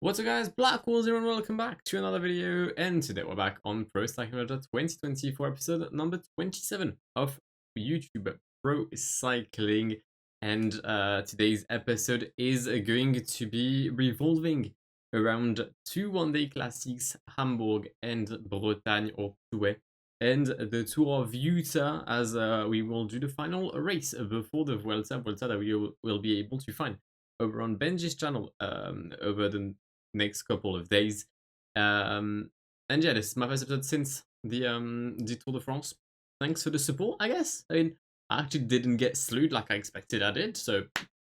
What's up guys, Blackwar here and welcome back to another video, and today we're back on Pro Cycling Manager 2024 episode number 27 of YouTube Pro Cycling, and today's episode is going to be revolving around two one-day classics, Hamburg and Bretagne or Touet, and the Tour of Utah, as we will do the final race before the Vuelta that we will be able to find over on Benji's channel over the next couple of days. And yeah, this is my first episode since the Tour de France. Thanks for the support, I guess. I mean, I actually didn't get slewed like I expected I did, so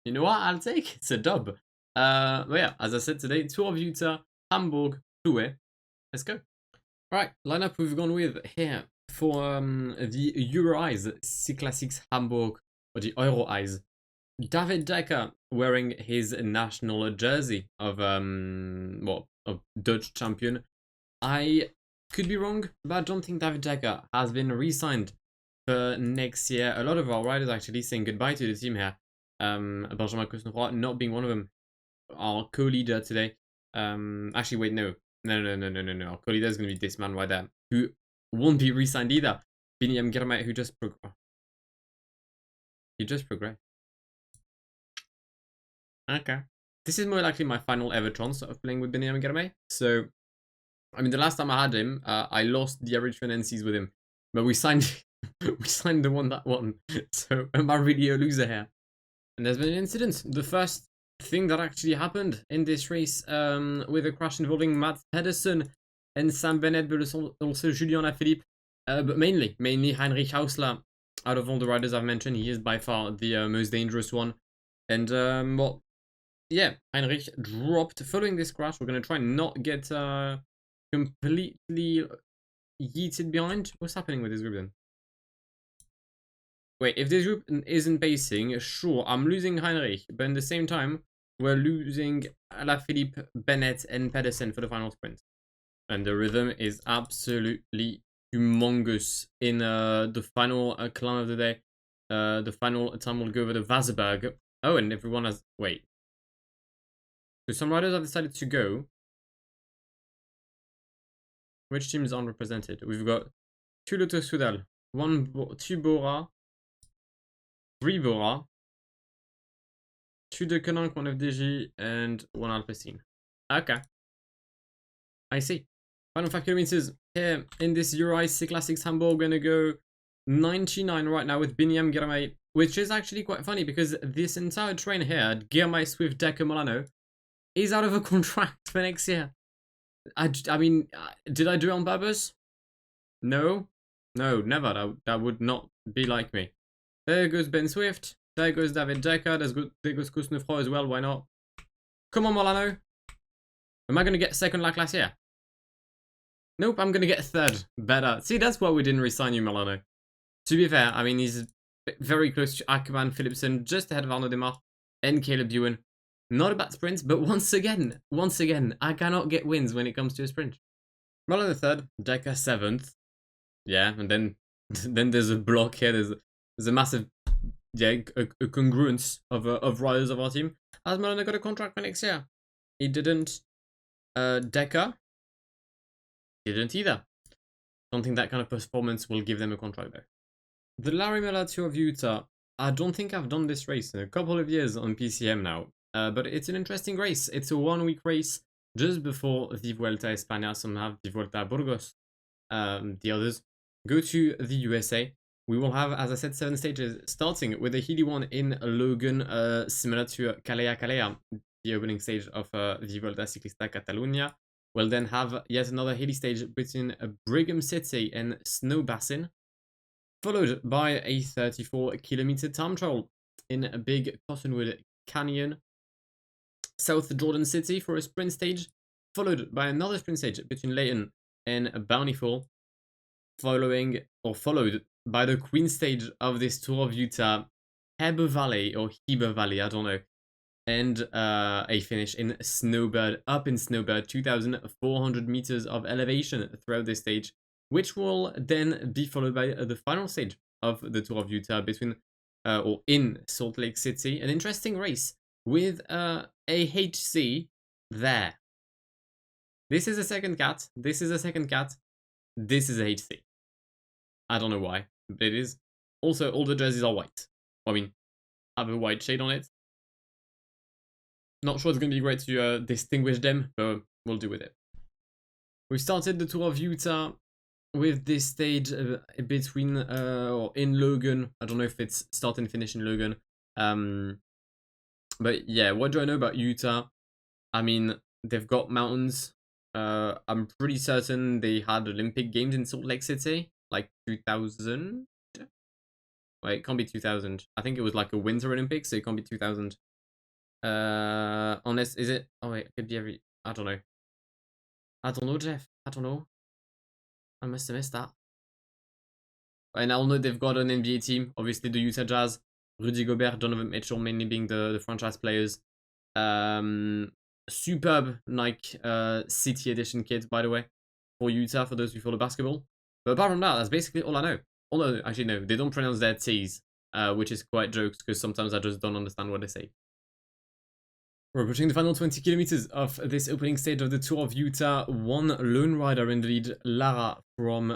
you know what, I'll take it's a dub. But yeah, as I said today, Tour of Utah, Hamburg, Touet. Let's go. Alright, lineup we've gone with here for the Euro Eyes C-Classics Hamburg, or the Euro Eyes. David Decker wearing his national jersey of Dutch champion. I could be wrong, but I don't think David Decker has been re-signed for next year. A lot of our riders actually saying goodbye to the team here. Benjamin Naesen not being one of them. Our co-leader today. Actually, wait, no. Our co-leader is going to be this man right there, who won't be re-signed either. Ghirmay, who just progressed. Okay. This is more likely my final ever chance of playing with Benji Ghirmay. So, I mean, the last time I had him, I lost the average NCs with him. But we signed the one that won. So, am I really a loser here? And there's been an incident. The first thing that actually happened in this race, with a crash involving Matt Pedersen and Sam Bennett, but also Julien Alaphilippe. But mainly Heinrich Hausler. Out of all the riders I've mentioned, he is by far the most dangerous one. And, well, yeah, Heinrich dropped following this crash. We're going to try and not get completely yeeted behind. What's happening with this group then? Wait, if this group isn't pacing, sure, I'm losing Heinrich. But at the same time, we're losing Alaphilippe, Bennett, and Pedersen for the final sprint. And the rhythm is absolutely humongous in the final climb of the day. The final time will go over the Wasserberg. Oh, and everyone has... Wait. So some riders have decided to go. Which teams aren't represented? We've got 2 Lotto Soudal, 2 Bora, 3 Bora, 2 De Koninck, 1 FDJ, and 1 Alpecin. Okay. I see. Final 5 kilometers here in this Euro C Classics Hamburg. We're gonna go 99 right now with Benji Ghirmay, which is actually quite funny because this entire train here, Ghirmay, Swift, Decker, Milano, is out of a contract for next year. I mean, did I do it on purpose? No, never. That would not be like me. There goes Ben Swift. There goes David Decker. There goes Kusnefro as well. Why not? Come on, Milano. Am I going to get second like last year? Nope, I'm going to get third. Better. See, that's why we didn't resign you, Milano. To be fair, I mean, he's very close to Ackermann, Philipsen, just ahead of Arnaud Demar and Caleb Ewan. Not a bad sprint, but once again, I cannot get wins when it comes to a sprint. Milano third, Decker 7th. Yeah, and then there's a block here. There's a massive, yeah, a congruence of riders of our team. Has Milano got a contract for next year? He didn't. Decker didn't either. Don't think that kind of performance will give them a contract though. The Larry Miller Tour of Utah. I don't think I've done this race in a couple of years on PCM now. But it's an interesting race. It's a 1-week race just before the Vuelta a España. Some have the Vuelta a Burgos. The others go to the USA. We will have, as I said, 7 stages, starting with a hilly one in Logan, similar to Calella, the opening stage of the Vuelta Ciclista Catalunya. We'll then have yet another hilly stage between Brigham City and Snowbasin, followed by a 34-kilometer time trial in a big Cottonwood Canyon. South Jordan City for a sprint stage, followed by another sprint stage between Layton and Bountiful, followed by the Queen stage of this Tour of Utah, Heber Valley, I don't know, and a finish in Snowbird, up in Snowbird, 2,400 meters of elevation throughout this stage, which will then be followed by the final stage of the Tour of Utah between, or in Salt Lake City. An interesting race with a HC there. This is a second cat. This is a second cat. This is a HC. I don't know why, but it is. Also, all the jerseys are white. I mean, have a white shade on it. Not sure it's going to be great to distinguish them, but we'll do with it. We started the tour of Utah with this stage between or in Logan. I don't know if it's start and finish in Logan. But yeah, what do I know about Utah? I mean, they've got mountains. I'm pretty certain they had Olympic Games in Salt Lake City, like 2000. Wait, it can't be 2000. I think it was like a Winter Olympics, so it can't be 2000. Honest, is it? Oh wait, it could be every. I don't know. I don't know, Jeff. I don't know. I must have missed that. And I'll know they've got an NBA team. Obviously, the Utah Jazz, Rudy Gobert, Donovan Mitchell, mainly being the franchise players. Superb Nike City Edition kit, by the way, for Utah, for those who follow basketball. But apart from that, that's basically all I know. Although, actually, no, they don't pronounce their T's, which is quite jokes, because sometimes I just don't understand what they say. We're approaching the final 20 kilometers of this opening stage of the Tour of Utah. One lone rider in the lead, Lara from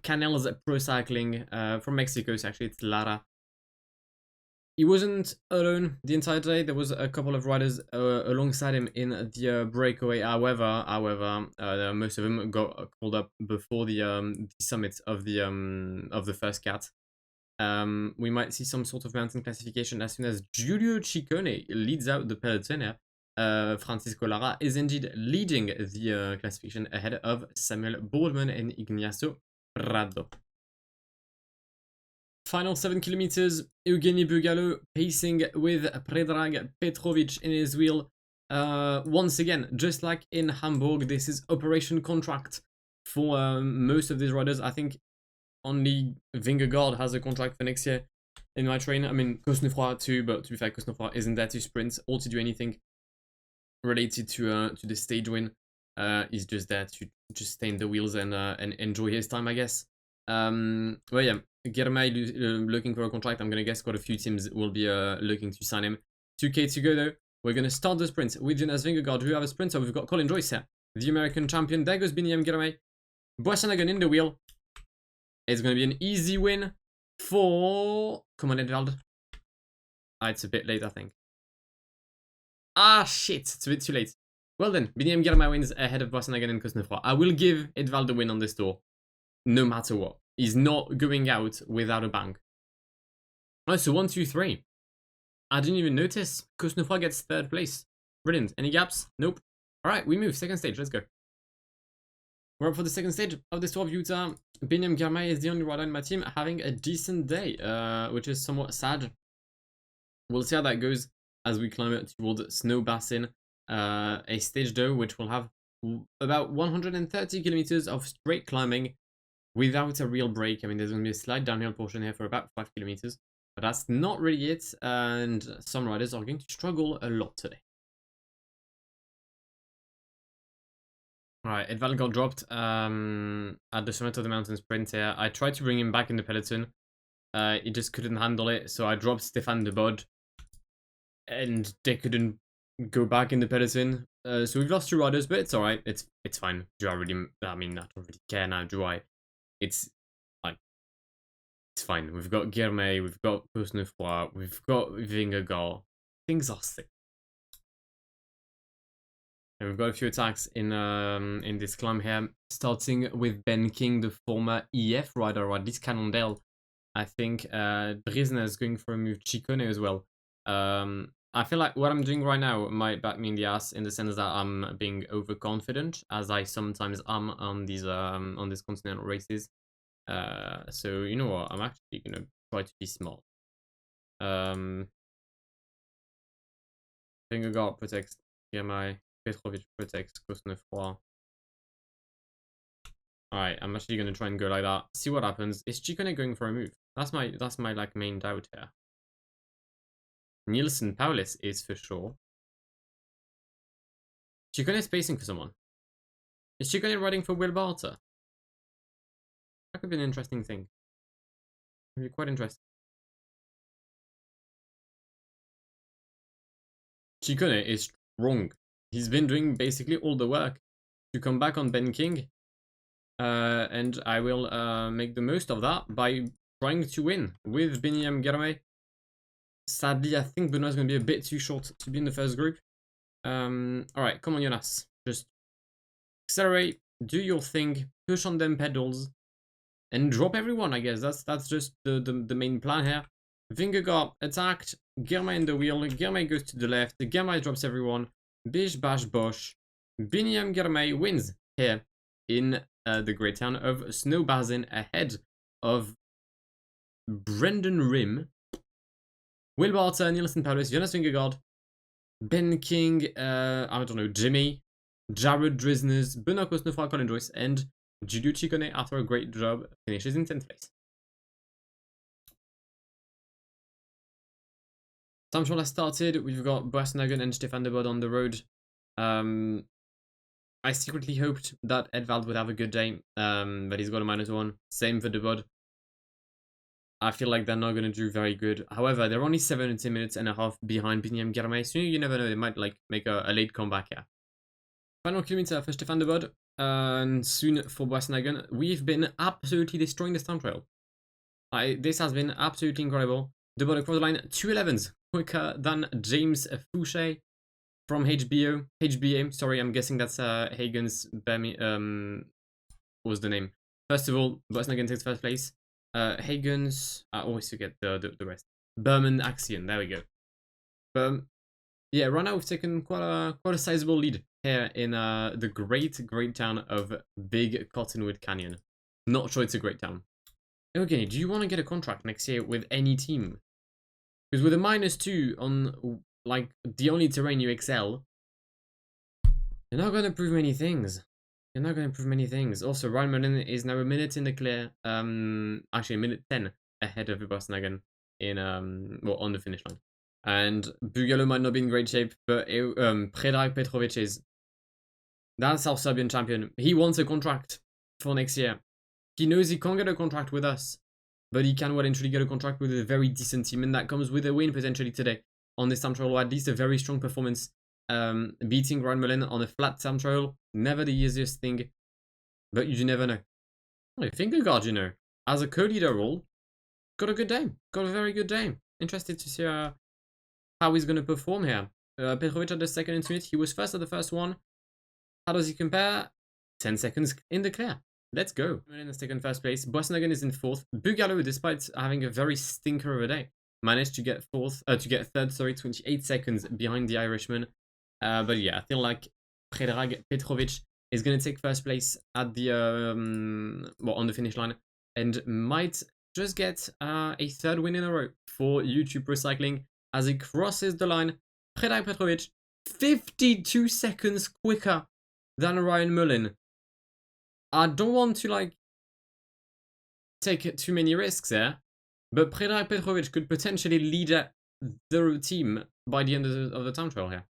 Canel's Pro Cycling, from Mexico, so actually it's Lara. He wasn't alone the entire day. There was a couple of riders alongside him in the breakaway. However, most of them got called up before the summit of the first cat. We might see some sort of mountain classification as soon as Giulio Ciccone leads out the peloton here. Francisco Lara is indeed leading the classification ahead of Samuel Boardman and Ignacio Prado. Final 7 kilometers, Eugeni Bugalo pacing with Predrag Petrovic in his wheel. Once again, just like in Hamburg, this is Operation Contract for most of these riders. I think only Vingegaard has a contract for next year in my train. I mean, Cosnefroid too, but to be fair, Cosnefroid isn't there to sprint or to do anything related to the stage win. He's just there to just stay in the wheels and enjoy his time, I guess. Well, yeah, Ghirmay looking for a contract. I'm gonna guess quite a few teams will be looking to sign him. 2K to go though. We're gonna start the sprint with Jonas Vingegaard. We have a sprinter. We've got Colin Joyce here, the American champion. There goes Biniam Ghirmay. Boissanagan in the wheel. It's gonna be an easy win for. Come on, Edvald. Ah, it's a bit late, I think. Ah, shit! It's a bit too late. Well then, Biniam Ghirmay wins ahead of Boissanagan and Cosnefroid. I will give Edvald the win on this tour, no matter what. He's not going out without a bang. Oh, so 1, 2, 3. I didn't even notice. Cosnefroid gets 3rd place. Brilliant. Any gaps? Nope. Alright, we move. Second stage. Let's go. We're up for the second stage of this tour of Utah. Biniam Ghirmay is the only rider in my team having a decent day, which is somewhat sad. We'll see how that goes as we climb it towards Snow Basin. A stage though, which will have about 130 kilometers of straight climbing without a real break. I mean, there's going to be a slight downhill portion here for about 5 kilometers, but that's not really it, and some riders are going to struggle a lot today. Alright, Edvald got dropped at the summit of the mountain sprint here. I tried to bring him back in the peloton. He just couldn't handle it, so I dropped Stefan de Bod, and they couldn't go back in the peloton. So we've lost 2 riders, but it's alright. It's fine. Do I really? I mean, I don't really care now, do I? It's like, it's fine. We've got Ghirmay, we've got Cosnefroid, we've got Vingegaard. Things are sick. And we've got a few attacks in this climb here, starting with Ben King, the former EF rider, or at least Cannondale. I think Drizna is going for a move, Ciccone as well. I feel like what I'm doing right now might back me in the ass, in the sense that I'm being overconfident, as I sometimes am on these continental races. So you know what? I'm actually gonna try to be smart. Vingegaard protects Ghirmay, Petrovic protects Cosnefroid. Alright, I'm actually gonna try and go like that. See what happens. Is Ciccone going for a move? That's my like main doubt here. Nielsen Paulus is for sure. Ciccone is spacing for someone. Is Ciccone riding for Will Barter? That could be an interesting thing. It'd be quite interesting. Ciccone is strong. He's been doing basically all the work to come back on Ben King. And I will make the most of that by trying to win with Ghirmay. Sadly, I think Benoit's going to be a bit too short to be in the first group. Alright, come on, Jonas. Just accelerate, do your thing, push on them pedals, and drop everyone, I guess. That's just the main plan here. Vingegaard attacked, Ghirmay in the wheel, Ghirmay goes to the left, Ghirmay drops everyone, bish bash bosh. Ghirmay wins here in the great town of Snowbasin ahead of Brendan Rim, Will Barter, Nielsen Paulus, Jonas Vingegaard, Ben King, I don't know, Jimmy, Jared Drisners, Benoit Cosnefroid, Colin Joyce, and Giulio Ciccone, after a great job, finishes in 10th place. Time trial has started. We've got Boasnagen and Stefan de Bod on the road. I secretly hoped that Edvald would have a good day, but he's got a -1. Same for de Bod. I feel like they're not going to do very good. However, they're only 17 minutes and a half behind Ghirmay, so you never know, they might like make a late comeback here. Final kilometer for Stefan de Bod, and soon for Boasnagen. We've been absolutely destroying this time trial. This has been absolutely incredible. De Bod across the line, 2:11s, quicker than James Fouché from HBA, sorry, I'm guessing that's Hagen's, what was the name? First of all, Boasnagen takes first place. Hagen's, I always forget the rest. Berman Axion, there we go. Yeah, right now we've taken quite a sizable lead here in the great town of Big Cottonwood Canyon. Not sure it's a great town. Okay, do you want to get a contract next year with any team? Because with a -2 on like the only terrain you excel, you're not going to prove many things. You're not going to prove many things. Also, Ryan Mullen is now a minute in the clear. Actually, a minute 10 ahead of Boasnagen in well, on the finish line. And Bugalo might not be in great shape, but Predrag Petrovic is. That's our Serbian champion. He wants a contract for next year. He knows he can't get a contract with us, but he can well and truly get a contract with a very decent team, and that comes with a win potentially today on this time trial, or at least a very strong performance. Beating Ryan Mullen on a flat time trial, never the easiest thing, but you never know. I think Vingegaard, you know, as a co-leader role, got a good day, got a very good day. Interested to see how he's going to perform here. Petrovic at the second intermediate, he was first at the first one. How does he compare? 10 seconds in the clear. Let's go. Mullen has taken first place. Boasnagen is in fourth. Bugalo, despite having a very stinker of a day, managed to get third, sorry, 28 seconds behind the Irishman. But yeah, I feel like Predrag Petrovic is going to take first place at the well, on the finish line, and might just get a third win in a row for YouTube Pro Cycling as he crosses the line. Predrag Petrovic, 52 seconds quicker than Ryan Mullen. I don't want to like take too many risks there, but Predrag Petrovic could potentially lead the team by the end of the time trial here.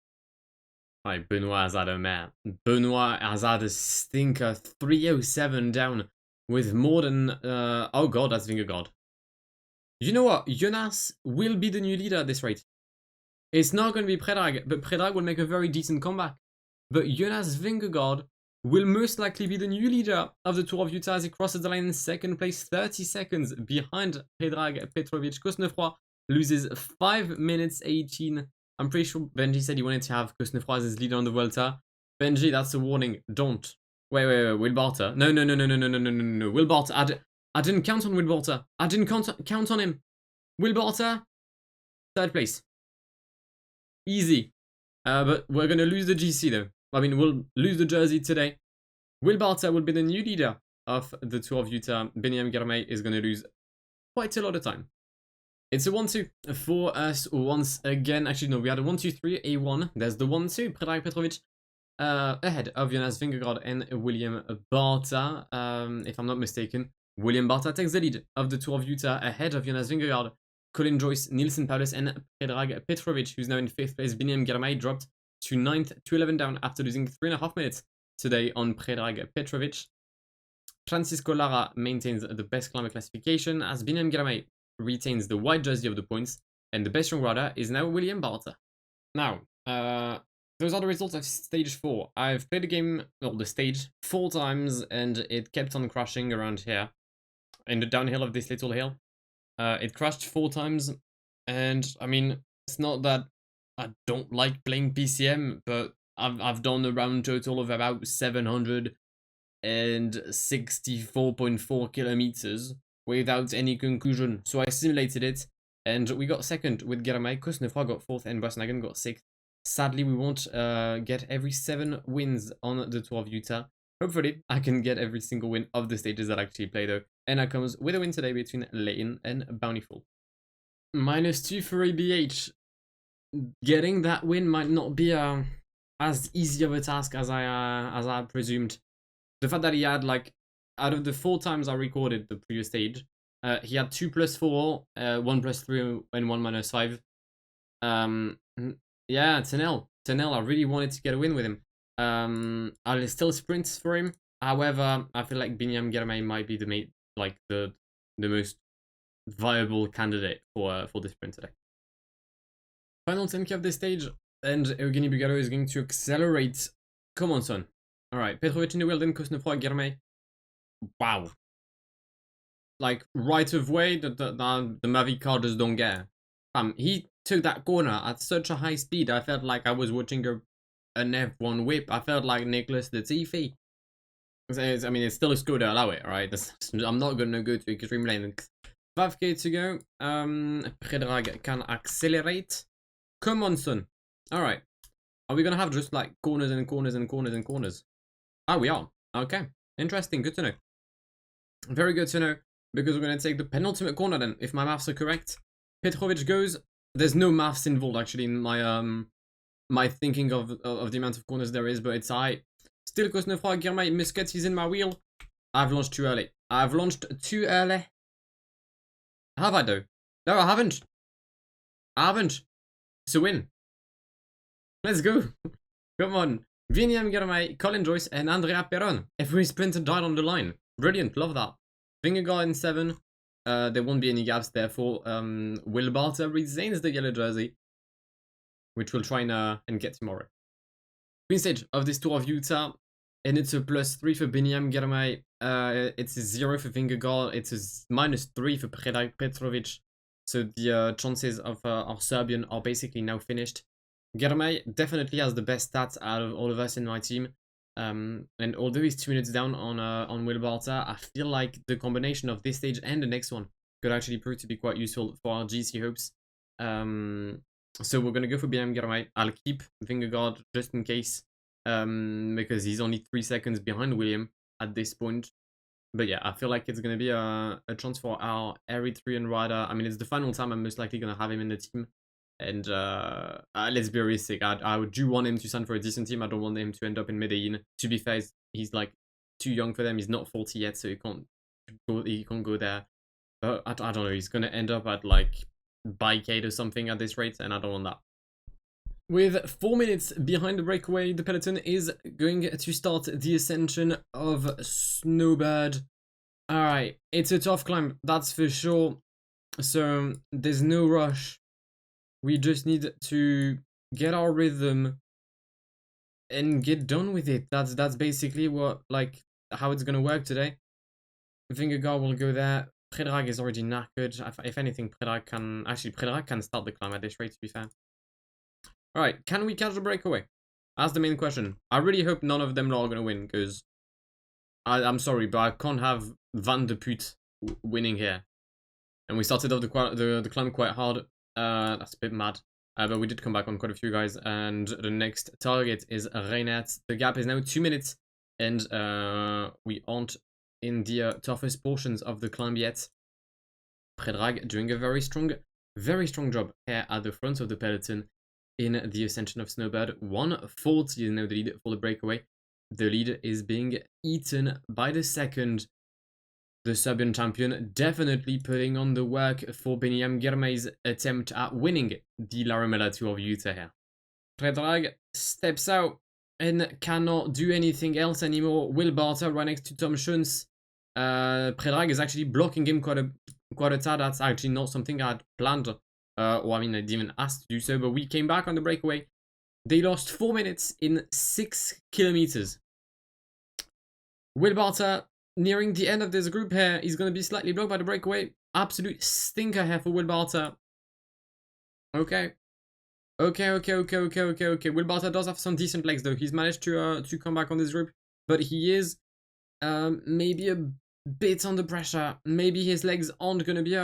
Right, Benoit has had a mare. Benoit has had a stinker, 3:07 down with more than, oh god, that's Vingegaard. You know what, Jonas will be the new leader at this rate. It's not going to be Predrag, but Predrag will make a very decent comeback. But Jonas Vingegaard will most likely be the new leader of the Tour of Utah as he crosses the line in second place, 30 seconds behind Predrag Petrovic. Cosnefroid loses 5 minutes 18. I'm pretty sure Benji said he wanted to have Cosnefroid as his leader on the Vuelta. Benji, that's a warning. Don't. Wait. Will Barter. No. Will Barter. I didn't count on Will Barter. I didn't count on him. Will Barter, third place. Easy. But we're going to lose the GC though. I mean, we'll lose the jersey today. Will Barter will be the new leader of the Tour of Utah. Ghirmay is going to lose quite a lot of time. It's a 1-2 for us once again. Actually, no, we had a 1-2-3, A1. There's the 1-2. Predrag Petrovic ahead of Jonas Vingegaard and William Barter. If I'm not mistaken, William Barter takes the lead of the Tour of Utah ahead of Jonas Vingegaard, Colin Joyce, Nielsen Paulus, and Predrag Petrovic, who's now in 5th place. Ghirmay dropped to 9th, 2:11 down after losing 3.5 minutes today on Predrag Petrovic. Francisco Lara maintains the best climber classification as Ghirmay retains the white jersey of the points, and the best young rider is now William Barter. Now, those are the results of stage 4. I've played the game, well, the stage, 4 times, and it kept on crashing around here, in the downhill of this little hill. It crashed 4 times, and I mean, it's not that I don't like playing PCM, but I've done a round total of about 764.4 kilometers without any conclusion. So I simulated it, and we got second with Ghirmay. Kosnefra got 4th, and Bosnagan got 6th. Sadly, we won't get every 7 wins on the Tour of Utah. Hopefully, I can get every single win of the stages that I actually play though. And that comes with a win today between Leighton and Bountiful. -2 for ABH. Getting that win might not be as easy of a task as I presumed. The fact that he had, like, out of the 4 times I recorded the previous stage, he had 2 + 4, 1 + 3, and 1 - 5. Yeah, Tenel, I really wanted to get a win with him. I'll still sprint for him. However, I feel like Binyam Ghirmay might be the most viable candidate for the sprint today. Final 10k of this stage, and Evgeny Bugalo is going to accelerate. Come on, son. Alright, Petrovic in the wheel, then Kosnefra, Ghirmay. Wow. Like, right of way, the Mavic car just don't get. He took that corner at such a high speed, I felt like I was watching an F1 whip. I felt like Nicholas Latifi. I mean, it's still a Skoda, allow it, right? I'm not gonna go to extreme lane. 5k to go. Predrag can accelerate. Come on, son. Alright. Are we gonna have just like corners and corners and corners and corners? Ah, we are. Okay. Interesting. Good to know. Very good to know. Because we're gonna take the penultimate corner then, if my maths are correct. Petrovic goes. There's no maths involved actually in my my thinking of the amount of corners there is, but it's high. Still Kosnefra, Ghirmay, Muscat is in my wheel. I've launched too early. Have I though? No, I haven't. It's a win. Let's go. Come on. Binyam Ghirmay, Colin Joyce, and Andrea Perron. Every sprinter died on the line. Brilliant, love that. Vingegaard in 7. There won't be any gaps there for Will Barter retains the yellow jersey, which we'll try and get tomorrow. Green stage of this Tour of Utah, and it's a +3 for Binyam Ghirmay. It's a 0 for Vingegaard. It's a -3 for Predrag Petrovic. So the chances of our Serbian are basically now finished. Ghirmay definitely has the best stats out of all of us in my team. And although he's 2 minutes down on Will Barter, I feel like the combination of this stage and the next one could actually prove to be quite useful for our GC hopes. So we're gonna go for Binyam Ghirmay. I'll keep Vingegaard just in case, because he's only 3 seconds behind William at this point. But yeah, I feel like it's gonna be a chance for our Eritrean rider. I mean, it's the final time I'm most likely gonna have him in the team. And let's be realistic, I do want him to sign for a decent team. I don't want him to end up in Medellin. To be fair, he's like too young for them. He's not 40 yet, so he can't go there. But I don't know, he's gonna end up at like Bikeaid or something at this rate, and I don't want that. With 4 minutes behind the breakaway, the peloton is going to start the ascension of Snowbird. Alright, it's a tough climb, that's for sure. So there's no rush. We just need to get our rhythm and get done with it. That's basically what, like, how it's gonna work today. Vingegaard will go there. Predrag is already knackered. If anything, Predrag can start the climb at this rate, to be fair. Alright, can we catch the breakaway? That's the main question. I really hope none of them are gonna win, because I'm sorry, but I can't have Van de Put winning here. And we started off the climb quite hard. That's a bit mad. But we did come back on quite a few guys, and the next target is Reinert. The gap is now 2 minutes, and we aren't in the toughest portions of the climb yet. Predrag doing a very strong job here at the front of the peloton in the ascension of Snowbird. 140 is now the lead for the breakaway. The lead is being eaten by the second. The Serbian champion definitely putting on the work for Binyam Ghirmay's attempt at winning the Laramela Tour of Utah here. Predrag steps out and cannot do anything else anymore. Will Barter right next to Tom Schoens. Predrag is actually blocking him quite a tad. That's actually not something I had planned. Or I mean, I didn't even ask to do so, but we came back on the breakaway. They lost 4 minutes in 6 kilometers. Will Barta, nearing the end of this group here, is going to be slightly blocked by the breakaway. Absolute stinker here for Will Barta. Okay. Okay. Will Barta does have some decent legs though. He's managed to come back on this group. But he is maybe a bit under pressure. Maybe his legs aren't going to be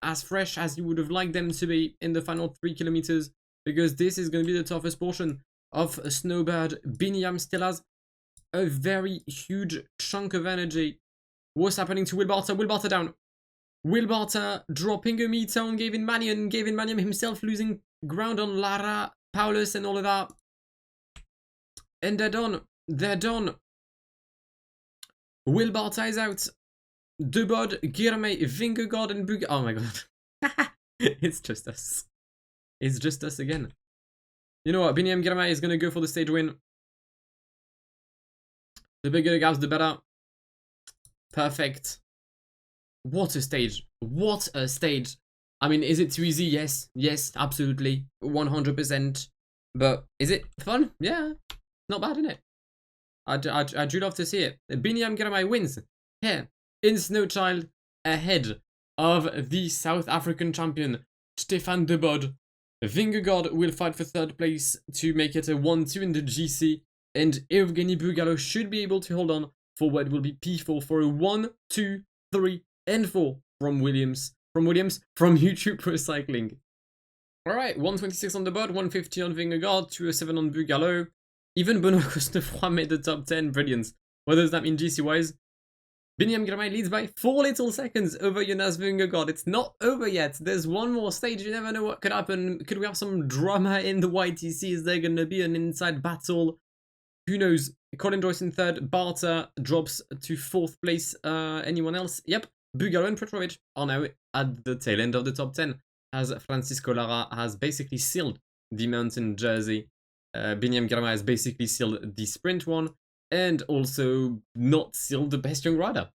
as fresh as you would have liked them to be in the final 3 kilometers. Because this is going to be the toughest portion of Snowbird. Binyam still has a very huge chunk of energy. What's happening to Will Barta? Will Barta down. Will Barta dropping a meter on Gavin Mannion. Gavin Mannion himself losing ground on Lara, Paulus and all of that. And they're done. They're done. Will Barta is out. Debod, Ghirmay, Vingegaard and Bug. Oh my god. It's just us. It's just us again. You know what? Binyam Ghirmay is going to go for the stage win. The bigger the gaps, the better. Perfect. What a stage. What a stage. I mean, is it too easy? Yes. Yes, absolutely. 100%. But is it fun? Yeah. Not bad, isn't it? I do love to see it. Binyam Ghirmay wins here in Snowchild ahead of the South African champion, Stefan de Bod. Vingegaard will fight for 3rd place to make it a 1-2 in the GC, and Evgeny Bugalo should be able to hold on for what will be P4 for a 1, 2, 3, and 4 from YouTube Pro Cycling. Alright, 126 on the Bod, 150 on Vingegaard, 207 on Bugalo. Even Benoit Cosnefroy made the top 10, brilliant. What does that mean GC-wise? Binyam Ghirmay leads by 4 little seconds over Jonas Vingegaard. It's not over yet. There's one more stage. You never know what could happen. Could we have some drama in the YTC? Is there going to be an inside battle? Who knows? Colin Joyce in 3rd. Barta drops to 4th place. Anyone else? Yep. Bugalo and Petrovic are now at the tail end of the top 10, as Francisco Lara has basically sealed the mountain jersey. Binyam Ghirmay has basically sealed the sprint one, and also not sealed the best young rider.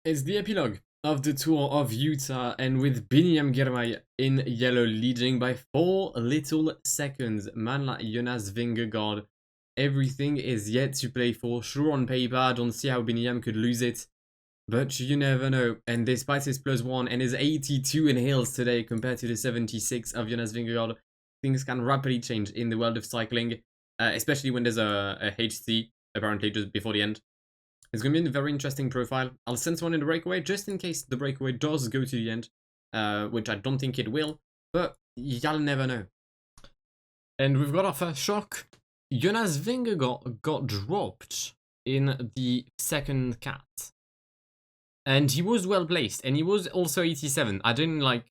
It's the epilogue of the Tour of Utah, and with Binyam Ghirmay in yellow leading by 4 little seconds. Man like Jonas Vingegaard, everything is yet to play for. Sure, on paper, I don't see how Binyam could lose it, but you never know. And despite his +1 and his 82 in hills today compared to the 76 of Jonas Vingegaard, things can rapidly change in the world of cycling, especially when there's a HC, apparently just before the end. It's going to be a very interesting profile. I'll send one in the breakaway, just in case the breakaway does go to the end, which I don't think it will, but you'll never know. And we've got our first shock. Jonas Vingegaard got dropped in the 2nd cat. And he was well placed, and he was also 87. I didn't,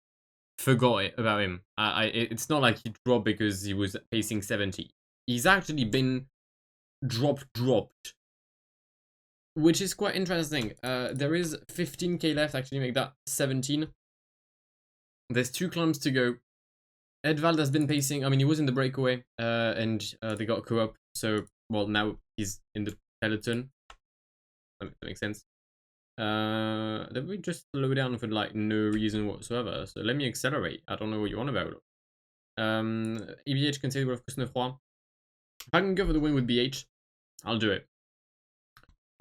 forgot about him. It's not like he dropped because he was pacing 70. He's actually been dropped, which is quite interesting. There is 15k left, actually make that 17. There's 2 climbs to go. Edvald has been pacing, I mean, he was in the breakaway, and they got co-op, so, well, now he's in the peloton. That makes sense. Let me just slow down for, no reason whatsoever, so let me accelerate. I don't know what you want about. EBH can say with Cosnefroy. If I can go for the win with BH, I'll do it.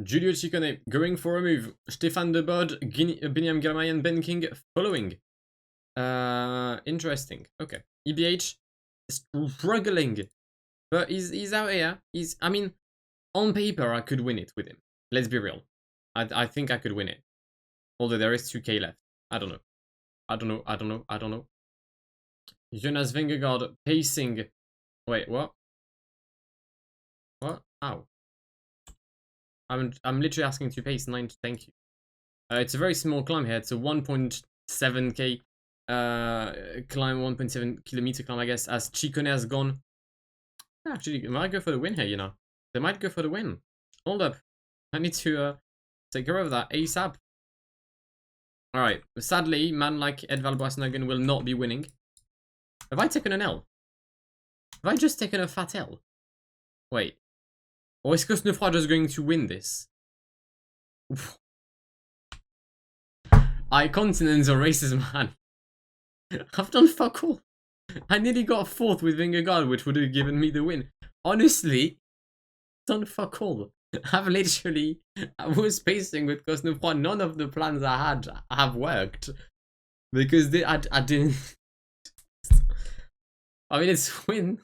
Giulio Ciccone going for a move. Stefan de Bod, Binyam Ghirmay and Ben King following. Interesting. Okay. EBH struggling. But he's out here. I mean, on paper, I could win it with him. Let's be real. I think I could win it. Although there is 2k left. I don't know. Jonas Vingegaard pacing. Wait, what? What? Ow. I'm literally asking to pace 90, thank you. It's a very small climb here. It's a 1.7k climb, 1.7 kilometer climb, I guess, as Ciccone has gone. Actually, they might go for the win here, you know. They might go for the win. Hold up. I need to take care of that ASAP. Alright, sadly, man like Edvald Boasson will not be winning. Have I taken an L? Have I just taken a fat L? Wait. Or is Cosnefroy just going to win this? I continents are racist, man. I've done fuck all. I nearly got 4th with Vingegaard, which would have given me the win. Honestly, don't fuck all. I was pacing with Cosnefroid. None of the plans I had have worked. Because I didn't... I mean, it's win.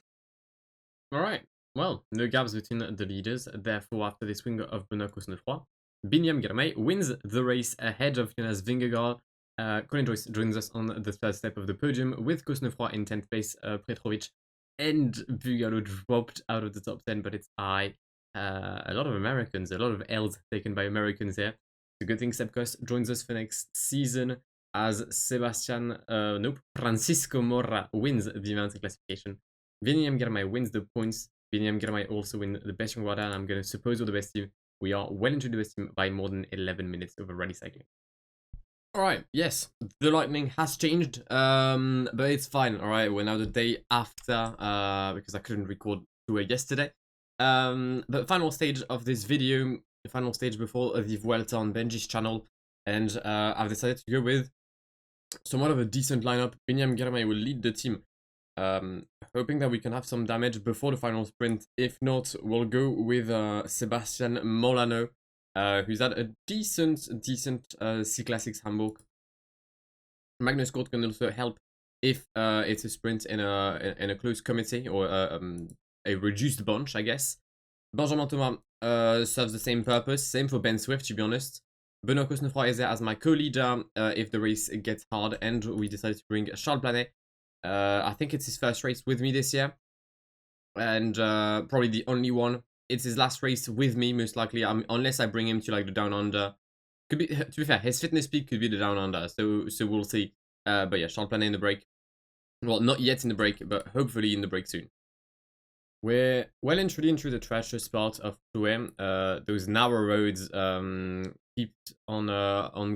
Alright. Well, no gaps between the leaders. Therefore, after this win of Benoît Cosnefroid, Ghirmay wins the race ahead of Jonas Vingegaard. Colin Joyce joins us on the third step of the podium with Cosnefroid in 10th place, Petrovic and Bugalo dropped out of the top 10, but it's high. A lot of Americans, a lot of L's taken by Americans here. It's a good thing Sepkos joins us for next season as Francisco Mora wins the mountain classification. Ghirmay wins the points. Ghirmay also win the best young rider, and I'm going to suppose we're the best team. We are well into the best team by more than 11 minutes of rally cycling. Alright, yes, the lightning has changed, but it's fine, alright, we're now the day after, because I couldn't record yesterday. But final stage of this video, the final stage before the Vuelta on Benji's channel, and I've decided to go with somewhat of a decent lineup. Ghirmay will lead the team, hoping that we can have some damage before the final sprint. If not, we'll go with Sebastian Molano, who's had a decent C-Classics Hamburg. Magnus Kort can also help if it's a sprint in a close committee or a reduced bunch, I guess. Benjamin Thomas serves the same purpose, same for Ben Swift, to be honest. Benoît Cosnefroid is there as my co-leader if the race gets hard, and we decided to bring Charles Planet. I think it's his first race with me this year, and probably the only one. It's his last race with me, most likely, unless I bring him to like the Down Under. Could be, to be fair, his fitness peak could be the Down Under, so we'll see. But yeah, Charles Planet in the break. Well, not yet in the break, but hopefully in the break soon. We're well and truly into the treacherous part of Toué. Those narrow roads keep on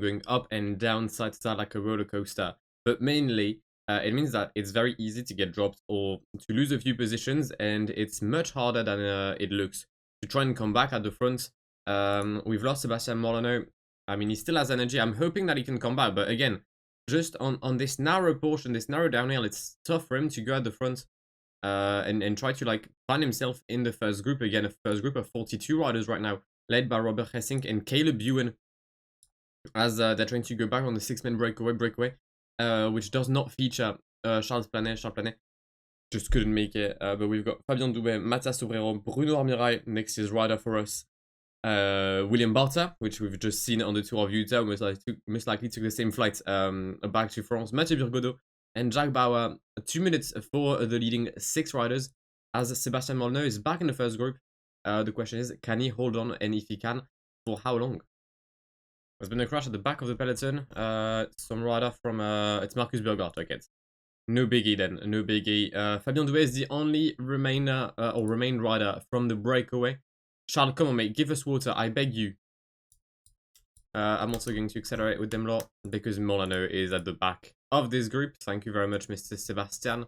going up and down, side to side like a roller coaster. But mainly, it means that it's very easy to get dropped or to lose a few positions, and it's much harder than it looks to try and come back at the front. We've lost Sebastian Molano. I mean, he still has energy. I'm hoping that he can come back, but again, just on this narrow portion, this narrow downhill, it's tough for him to go at the front and try to like find himself in the first group again. A first group of 42 riders right now, led by Robert Hessink and Caleb Ewan, as they're trying to go back on the 6-man breakaway. Which does not feature Charles Planet. Charles Planet just couldn't make it. But we've got Fabien Doubet, Matthias Obrero, Bruno Armirail, next year's rider for us. William Barta, which we've just seen on the Tour of Utah, most likely took the same flight back to France. Mathieu Burgodeau and Jack Bauer. 2 minutes for the leading 6 riders, as Sebastian Molyneux is back in the first group. The question is, can he hold on, and if he can, for how long? There's been a crash at the back of the peloton. Some rider from it's Marcus Burghardt, I guess. No biggie then, no biggie. Fabien Douet is the only remained rider from the breakaway. Charles, come on mate, give us water, I beg you. I'm also going to accelerate with them lot because Molano is at the back of this group. Thank you very much, Mr. Sebastian.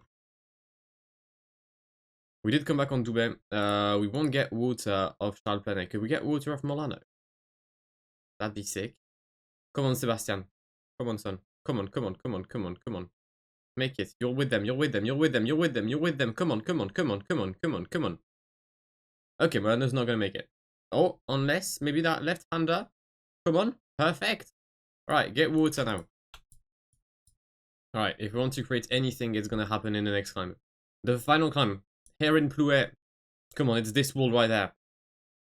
We did come back on Douet. We won't get water of Charles Planet. Could we get water of Molano? That'd be sick. Come on, Sebastian. Come on, son. Come on, come on, come on, come on, come on. Make it. You're with them, you're with them, you're with them, you're with them, you're with them. Come on, come on, come on, come on, come on, come on. Okay, Molano's not gonna make it. Oh, unless maybe that left-hander. Come on. Perfect. Alright, get water now. Alright, if we want to create anything, it's gonna happen in the next climb. The final climb. Here in Plouet. Come on, it's this wall right there.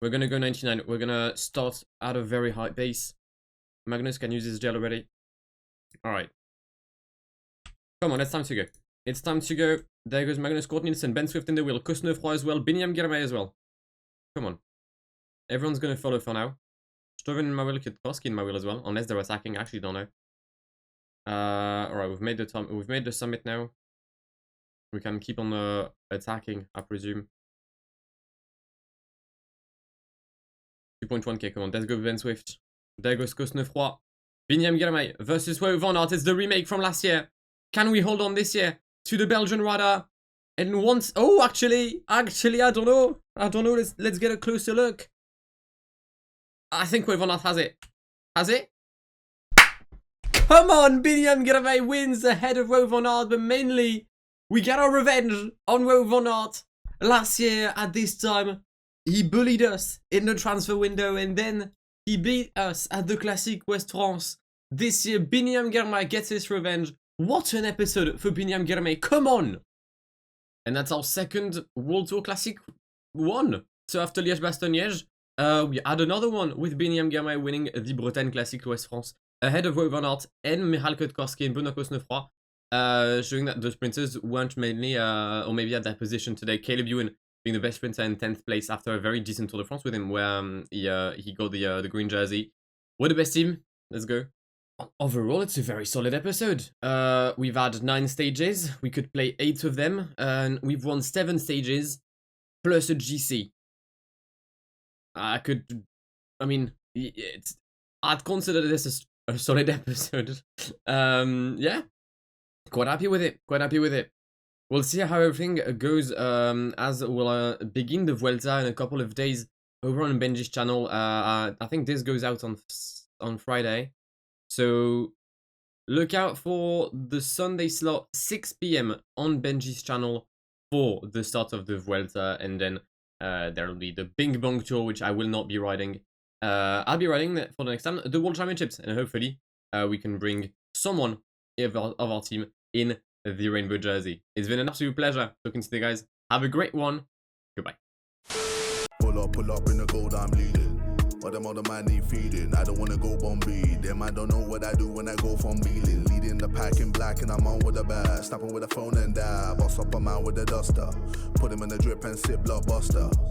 We're gonna go 99. We're gonna start at a very high pace. Magnus can use his gel already. Alright. Come on, it's time to go. It's time to go. There goes Magnus Kort Nielsen, Ben Swift in the wheel, Cosnefroid as well, Ghirmay as well. Come on. Everyone's gonna follow for now. Stoven in my wheel, Timmsoski in my wheel as well, unless they're attacking. I actually don't know. Alright, we've made the summit now. We can keep on attacking, I presume. 2.1k, come on, let's go Ben Swift. There goes Cosnefroid. Ghirmay versus Wout van Aert. It's the remake from last year. Can we hold on this year to the Belgian rider? And once, oh, actually, I don't know. Let's get a closer look. I think Wout van Aert has it. Has it? Come on, Ghirmay wins ahead of Wout van Aert, but mainly We get our revenge on Wout van Aert. Last year at this time, he bullied us in the transfer window and then he beat us at the Classic West France. This year, Ghirmay gets his revenge. What an episode for Ghirmay, come on! And that's our second World Tour Classic won. So after Liège-Bastogne-Liège, we had another one with Ghirmay winning the Bretagne Classic West France ahead of Wout van Aert and Michal Kwiatkowski and Benoît Cosnefroy, showing that the sprinters weren't mainly, or maybe at that position today. Caleb Ewan being the best sprinter in 10th place after a very decent Tour de France with him, where he got the green jersey. We're the best team. Let's go. Overall, it's a very solid episode. We've had 9 stages. We could play 8 of them, and we've won 7 stages plus a GC. I'd consider this a solid episode. Yeah, quite happy with it. We'll see how everything goes as we'll begin the Vuelta in a couple of days over on Benji's channel. I think this goes out on Friday. So look out for the Sunday slot, 6 PM on Benji's channel for the start of the Vuelta, and then there will be the Bing Bong Tour, which I will not be riding. I'll be riding for the next time the World Championships, and hopefully we can bring someone of our team in the rainbow jersey. It's been an absolute pleasure talking to you guys. Have a great one. Goodbye. Pull up in the gold I'm leading. But them other man need feeding. I don't wanna go Bombay. Them I don't know what I do when I go from Beeling. Leading the pack in black and I'm on with a bag. Snapping with a phone and dab. Boss up a man with a duster. Put him in the drip and sip blockbuster.